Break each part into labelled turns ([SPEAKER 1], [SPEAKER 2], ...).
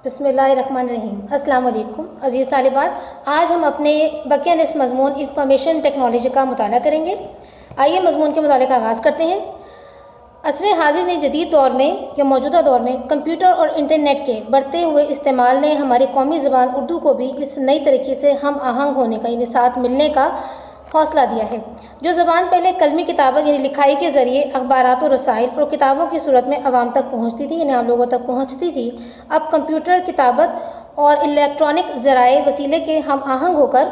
[SPEAKER 1] بسم اللہ الرحمن الرحیم۔ السلام علیکم عزیز طالبات، آج ہم اپنے بقیہ نصف مضمون انفارمیشن ٹیکنالوجی کا مطالعہ کریں گے۔ آئیے مضمون کے مطالعے کا آغاز کرتے ہیں۔ عصر حاضر نے جدید دور میں یا موجودہ دور میں کمپیوٹر اور انٹرنیٹ کے بڑھتے ہوئے استعمال نے ہماری قومی زبان اردو کو بھی اس نئی طریقے سے ہم آہنگ ہونے کا یعنی ساتھ ملنے کا حوصلہ دیا ہے۔ جو زبان پہلے قلمی کتابت یعنی لکھائی کے ذریعے اخبارات و رسائل اور کتابوں کی صورت میں عوام تک پہنچتی تھی یعنی عام لوگوں تک پہنچتی تھی، اب کمپیوٹر کتابت اور الیکٹرانک ذرائع وسیلے کے ہم آہنگ ہو کر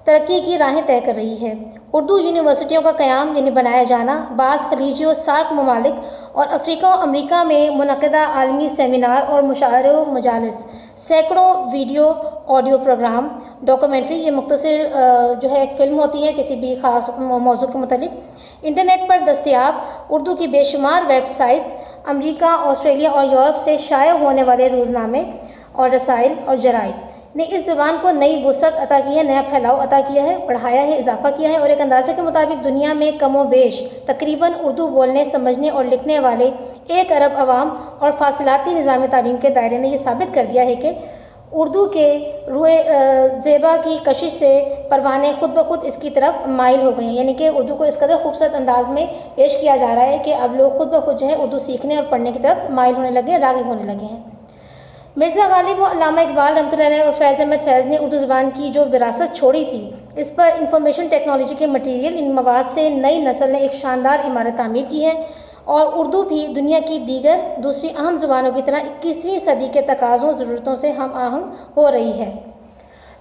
[SPEAKER 1] ترقی کی راہیں طے کر رہی ہے۔ اردو یونیورسٹیوں کا قیام یعنی بنایا جانا، بعض خلیجی و سارک ممالک اور افریقہ و امریکہ میں منعقدہ عالمی سیمینار اور مشاعرے و مجالس، سینکڑوں ویڈیو آڈیو پروگرام، ڈاکومنٹری، یہ مختصر ایک فلم ہوتی ہے کسی بھی خاص موضوع کے متعلق، انٹرنیٹ پر دستیاب اردو کی بے شمار ویب سائٹس، امریکہ، آسٹریلیا اور یورپ سے شائع ہونے والے روزنامے اور رسائل اور جرائد نے اس زبان کو نئی وسعت عطا کی ہے، نیا پھیلاؤ عطا کیا ہے، بڑھایا ہے، اضافہ کیا ہے، اور ایک اندازے کے مطابق دنیا میں کم و بیش تقریباً اردو بولنے، سمجھنے اور لکھنے والے 1 ارب عوام اور فاصلاتی نظام تعلیم کے دائرے نے یہ ثابت کر دیا ہے کہ اردو کے روئے زیبا کی کشش سے پروانے خود بخود اس کی طرف مائل ہو گئے ہیں، یعنی کہ اردو کو اس قدر خوبصورت انداز میں پیش کیا جا رہا ہے کہ اب لوگ خود بخود اردو سیکھنے اور پڑھنے کی طرف مائل ہونے لگے ہیں، راغب ہونے لگے ہیں۔ مرزا غالب و علامہ اقبال رحمۃ اللہ علیہ اور فیض احمد فیض نے اردو زبان کی جو وراثت چھوڑی تھی، اس پر انفارمیشن ٹیکنالوجی کے مٹیریل ان مواد سے نئی نسل نے ایک شاندار عمارت تعمیر کی ہے، اور اردو بھی دنیا کی دیگر دوسری اہم زبانوں کی طرح 21ویں صدی کے تقاضوں ضرورتوں سے ہم آہنگ ہو رہی ہے۔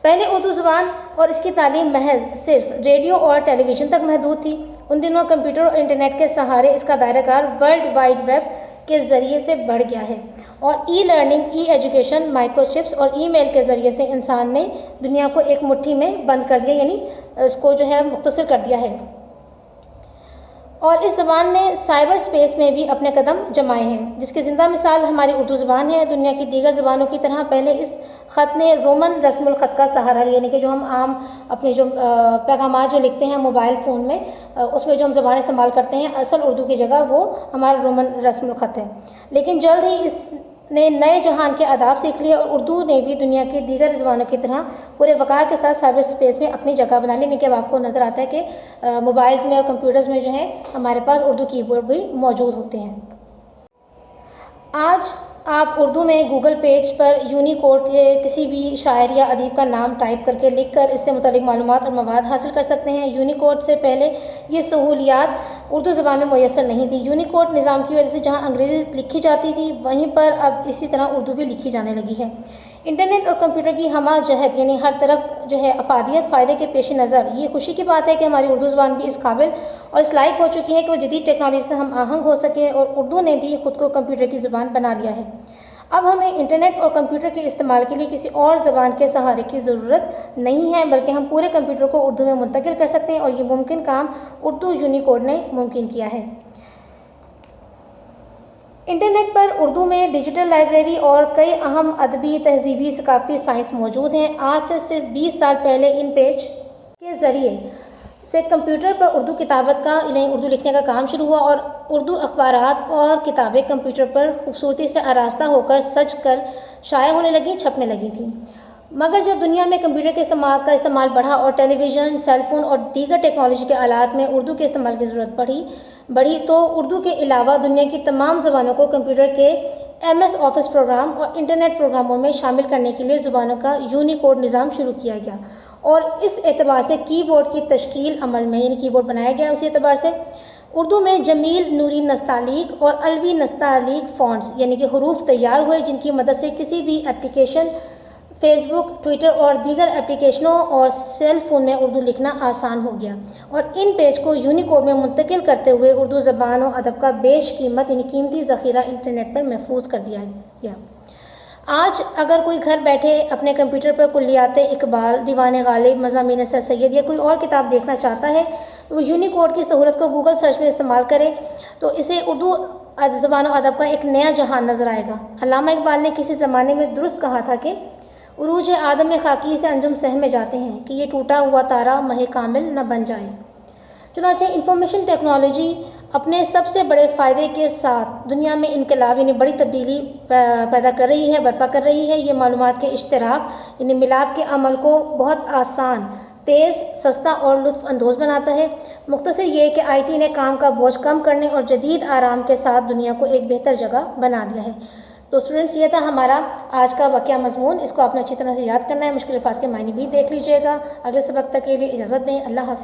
[SPEAKER 1] پہلے اردو زبان اور اس کی تعلیم محض صرف ریڈیو اور ٹیلی ویژن تک محدود تھی۔ ان دنوں کمپیوٹر اور انٹرنیٹ کے سہارے اس کا دائرہ کار ورلڈ وائڈ ویب کے ذریعے سے بڑھ گیا ہے، اور ای لرننگ، ای ایجوکیشن، مائکرو چپس اور ای میل کے ذریعے سے انسان نے دنیا کو ایک مٹھی میں بند کر دیا، یعنی اس کو مختصر کر دیا ہے، اور اس زبان نے سائبر سپیس میں بھی اپنے قدم جمائے ہیں، جس کی زندہ مثال ہماری اردو زبان ہے۔ دنیا کی دیگر زبانوں کی طرح پہلے اس خط نے رومن رسم الخط کا سہارا لیا، یعنی کہ جو ہم عام اپنے پیغامات جو لکھتے ہیں موبائل فون میں، اس میں جو ہم زبان استعمال کرتے ہیں اصل اردو کی جگہ وہ ہمارا رومن رسم الخط ہے، لیکن جلد ہی اس نے نئے جہان کے آداب سیکھ لیے، اور اردو نے بھی دنیا کی دیگر زبانوں کی طرح پورے وقار کے ساتھ سائبر سپیس میں اپنی جگہ بنا لی، کہ اب آپ کو نظر آتا ہے کہ موبائلز میں اور کمپیوٹرز میں ہمارے پاس اردو کی بورڈ بھی موجود ہوتے ہیں۔ آج آپ اردو میں گوگل پیج پر یونیکوڈ کے کسی بھی شاعر یا ادیب کا نام ٹائپ کر کے لکھ کر اس سے متعلق معلومات اور مواد حاصل کر سکتے ہیں۔ یونیکوڈ سے پہلے یہ سہولیات اردو زبان میں میسر نہیں تھی۔ یونیکوڈ نظام کی وجہ سے جہاں انگریزی لکھی جاتی تھی، وہیں پر اب اسی طرح اردو بھی لکھی جانے لگی ہے۔ انٹرنیٹ اور کمپیوٹر کی ہمہ جہت یعنی ہر طرف افادیت فائدے کے پیش نظر یہ خوشی کی بات ہے کہ ہماری اردو زبان بھی اس قابل اور اس لائق ہو چکی ہے کہ وہ جدید ٹیکنالوجی سے ہم آہنگ ہو سکے، اور اردو نے بھی خود کو کمپیوٹر کی زبان بنا لیا ہے۔ اب ہمیں انٹرنیٹ اور کمپیوٹر کے استعمال کے لیے کسی اور زبان کے سہارے کی ضرورت نہیں ہے، بلکہ ہم پورے کمپیوٹر کو اردو میں منتقل کر سکتے ہیں، اور یہ ممکن کام اردو یونیکوڈ نے ممکن کیا ہے۔ انٹرنیٹ پر اردو میں ڈیجیٹل لائبریری اور کئی اہم ادبی، تہذیبی، ثقافتی سائنس موجود ہیں۔ آج سے صرف 20 سال پہلے ان پیج کے ذریعے سے کمپیوٹر پر اردو کتابت کا یعنی اردو لکھنے کا کام شروع ہوا، اور اردو اخبارات اور کتابیں کمپیوٹر پر خوبصورتی سے آراستہ ہو کر سج کر شائع ہونے لگیں، چھپنے لگی تھیں۔ مگر جب دنیا میں کمپیوٹر کے استعمال بڑھا اور ٹیلی ویژن، سیل فون اور دیگر ٹیکنالوجی کے آلات میں اردو کے استعمال کی ضرورت بڑھی تو اردو کے علاوہ دنیا کی تمام زبانوں کو کمپیوٹر کے MS آفس پروگرام اور انٹرنیٹ پروگراموں میں شامل کرنے کے لیے زبانوں کا یونیکوڈ نظام شروع کیا گیا، اور اس اعتبار سے کی بورڈ کی تشکیل عمل میں یعنی کی بورڈ بنایا گیا۔ اسی اعتبار سے اردو میں جمیل نوری نستعلیق اور الوی نستعلیق فونٹس یعنی کہ حروف تیار ہوئے، جن کی مدد سے کسی بھی اپلیکیشن، فیس بک، ٹویٹر اور دیگر اپلیکیشنوں اور سیل فون میں اردو لکھنا آسان ہو گیا، اور ان پیج کو یونیکوڈ میں منتقل کرتے ہوئے اردو زبان و ادب کا بیش قیمت یعنی قیمتی ذخیرہ انٹرنیٹ پر محفوظ کر دیا گیا۔ آج اگر کوئی گھر بیٹھے اپنے کمپیوٹر پر کلیات اقبال، دیوان غالب، مضامین سر سید یا کوئی اور کتاب دیکھنا چاہتا ہے تو وہ یونیکوڈ کی سہولت کو گوگل سرچ میں استعمال کرے تو اسے اردو زبان و ادب کا ایک نیا جہان نظر آئے گا۔ علامہ اقبال نے کسی زمانے میں درست کہا تھا کہ عروج آدم خاکی سے انجم سہمے جاتے ہیں کہ یہ ٹوٹا ہوا تارا مہ کامل نہ بن جائے۔ چنانچہ انفارمیشن ٹیکنالوجی اپنے سب سے بڑے فائدے کے ساتھ دنیا میں انقلاب یعنی بڑی تبدیلی پیدا کر رہی ہے، برپا کر رہی ہے۔ یہ معلومات کے اشتراک یعنی ملاپ کے عمل کو بہت آسان، تیز، سستا اور لطف اندوز بناتا ہے۔ مختصر یہ کہ آئی ٹی نے کام کا بوجھ کم کرنے اور جدید آرام کے ساتھ دنیا کو ایک بہتر جگہ بنا دیا ہے۔ تو اسٹوڈنٹس، یہ تھا ہمارا آج کا واقعہ مضمون۔ اس کو آپ نے اچھی طرح سے یاد کرنا ہے، مشکل الفاظ کے معنی بھی دیکھ لیجیے گا۔ اگلے سبق تک کے لیے اجازت دیں۔ اللہ حافظ۔